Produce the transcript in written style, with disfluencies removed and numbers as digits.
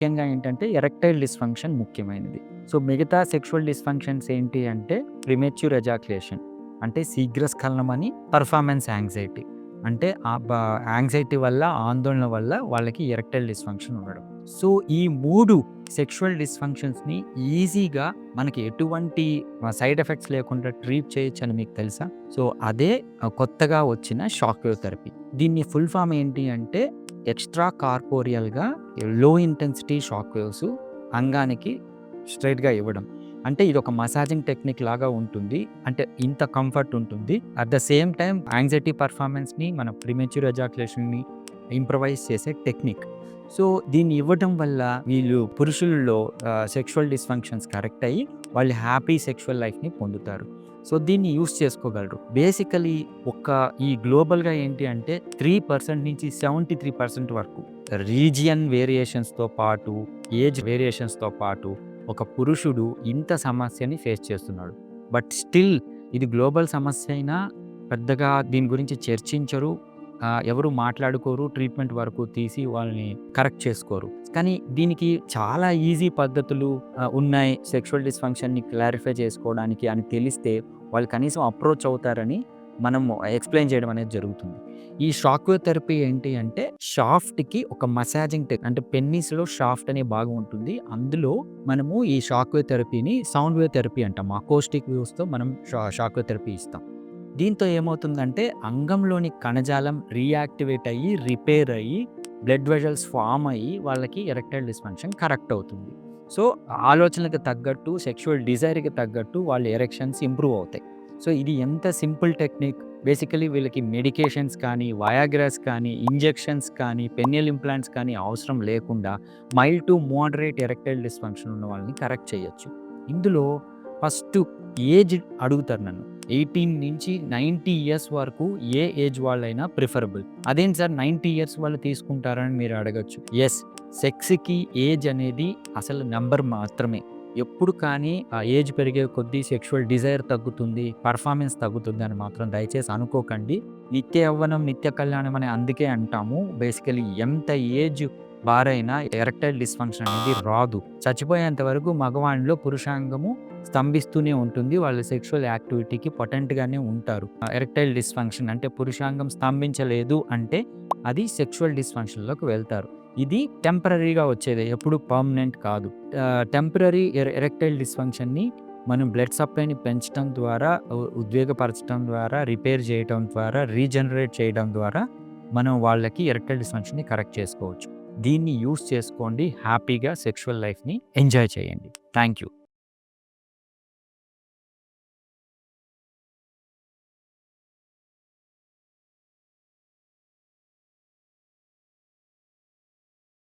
ముఖ్యంగా ఏంటంటే erectile dysfunction ముఖ్యమైనది. సో, మిగతా సెక్షువల్ డిస్‌ఫంక్షన్స్ ఏంటి అంటే ప్రిమెచ్యూర్ ఎజాక్యులేషన్ అంటే శీఘ్రస్ఖలనం అని, పెర్ఫార్మన్స్ యాంగ్జైటీ అంటే యాంగ్జైటీ వల్ల, ఆందోళన వల్ల వాళ్ళకి ఎరెక్టైల్ డిస్‌ఫంక్షన్ ఉండడం. సో, ఈ 3 సెక్షువల్ డిస్‌ఫంక్షన్స్‌ని ఈజీగా మనకి ఎటువంటి సైడ్ ఎఫెక్ట్స్ లేకుండా ట్రీట్ చేయొచ్చని మీకు తెలుసా? సో, అదే కొత్తగా వచ్చిన షాక్ వేవ్ థెరపీ. దీన్ని ఫుల్ ఫార్మ్ ఏంటి అంటే ఎక్స్‌ట్రా కార్పోరియల్‌గా లో ఇంటెన్సిటీ షాక్ వేవ్స్ అంగానికి స్ట్రెయిట్‌గా ఇవ్వడం. అంటే ఇదొక మసాజింగ్ టెక్నిక్ లాగా ఉంటుంది. అంటే ఇంత కంఫర్ట్ ఉంటుంది. At the same time anxiety పెర్ఫార్మన్స్‌ని మన ప్రిమెచ్యూర్ ఎజాక్యులేషన్‌ని ఇంప్రవైజ్ చేసే టెక్నిక్. సో, దీన్ని ఇవ్వడం వల్ల వీళ్ళు పురుషుల్లో సెక్షువల్ డిస్‌ఫంక్షన్స్ కరెక్ట్ అయ్యి వాళ్ళు హ్యాపీ సెక్షువల్ లైఫ్‌ని పొందుతారు. సో, దీన్ని యూజ్ చేసుకోగలరు. బేసికలీ ఈ గ్లోబల్‌గా ఏంటి అంటే 3% నుంచి 73% వరకు రీజియన్ వేరియేషన్స్‌తో పాటు, ఏజ్ వేరియేషన్స్‌తో పాటు ఒక పురుషుడు ఇంత సమస్యని ఫేస్ చేస్తున్నాడు. బట్ స్టిల్ ఇది గ్లోబల్ సమస్య అయినా పెద్దగా దీని గురించి చర్చించరు. ఎవరు మాట్లాడుకోరు. ట్రీట్మెంట్ వరకు తీసి వాళ్ళని కరెక్ట్ చేసుకోరు. కానీ దీనికి చాలా ఈజీ పద్ధతులు ఉన్నాయి సెక్షువల్ డిస్‌ఫంక్షన్‌ని క్లారిఫై చేసుకోవడానికి అని తెలిస్తే వాళ్ళు కనీసం అప్రోచ్ అవుతారని మనం ఎక్స్‌ప్లెయిన్ చేయడం అనేది జరుగుతుంది. ఈ షాక్ వేవ్ థెరపీ ఏంటి అంటే షాఫ్ట్‌కి ఒక మసాజింగ్ అంటే పెన్నిస్‌లో షాఫ్ట్ అనే భాగం ఉంటుంది. అందులో మనము ఈ షాక్ వేవ్ థెరపీని సౌండ్ వేవ్ థెరపీ అంటాం. అకౌస్టిక్ వేవ్స్‌తో మనం షాక్ వేవ్ థెరపీ ఇస్తాం. దీంతో ఏమవుతుందంటే అంగంలోని కణజాలం రీయాక్టివేట్ అయ్యి, రిపేర్ అయ్యి, బ్లడ్ వెసల్స్ ఫార్మ్ అయ్యి వాళ్ళకి ఎరెక్టైల్ డిస్‌ఫంక్షన్ కరెక్ట్ అవుతుంది. సో, ఆలోచనలకు తగ్గట్టు, సెక్షువల్ డిజైర్‌కి తగ్గట్టు వాళ్ళ ఎరెక్షన్స్ ఇంప్రూవ్ అవుతాయి. సో, ఇది ఎంత సింపుల్ టెక్నిక్. బేసికలీ వీళ్ళకి మెడికేషన్స్ కానీ, వయాగ్రాస్ కానీ, ఇంజెక్షన్స్ కానీ, పెనియల్ ఇంప్లాంట్స్ కానీ అవసరం లేకుండా mild to moderate erectile dysfunction ఉన్న వాళ్ళని కరెక్ట్ చేయొచ్చు. ఇందులో ఫస్ట్ ఏజ్ అడుగుతారు నన్ను. 18 నుంచి 90 ఇయర్స్ వరకు ఏ ఏజ్ వాళ్ళైనా ప్రిఫరబుల్. అదేంటి సార్ 90 ఇయర్స్ వాళ్ళు తీసుకుంటారని మీరు అడగొచ్చు. యెస్, సెక్స్‌కి ఏజ్ అనేది అసలు నంబర్ మాత్రమే. ఎప్పుడు కానీ ఆ ఏజ్ పెరిగే కొద్దీ సెక్షువల్ డిజైర్ తగ్గుతుంది, పెర్ఫార్మెన్స్ తగ్గుతుంది అని మాత్రం దయచేసి అనుకోకండి. నిత్య యవ్వనం, నిత్య కళ్యాణం అని అందుకే అంటాము. బేసికలీ ఎంత ఏజ్ బారైనా ఎరెక్టైల్ డిస్‌ఫంక్షన్ అనేది రాదు. చచ్చిపోయేంత వరకు మగవానిలో పురుషాంగము స్తంభిస్తూనే ఉంటుంది. వాళ్ళు సెక్షువల్ యాక్టివిటీకి పొటెంట్‌గానే ఉంటారు. ఎరెక్టైల్ డిస్‌ఫంక్షన్ అంటే పురుషాంగం స్తంభించలేదు అంటే అది సెక్షువల్ డిస్‌ఫంక్షన్‌లోకి వెళ్తారు. ఇది టెంపరరీగా వచ్చేదే, ఎప్పుడు పర్మనెంట్ కాదు. టెంపరరీ ఎరెక్టైల్ డిస్‌ఫంక్షన్‌ని మనం బ్లడ్ సప్లైని పెంచడం ద్వారా, ఉద్వేగపరచడం ద్వారా, రిపేర్ చేయడం ద్వారా, రీజనరేట్ చేయడం ద్వారా మనం వాళ్ళకి ఎరెక్టైల్ డిస్‌ఫంక్షన్‌ని కరెక్ట్ చేసుకోవచ్చు. దీన్ని యూజ్ చేసుకోండి. హ్యాపీగా సెక్షువల్ లైఫ్‌ని ఎంజాయ్ చేయండి. Thank you.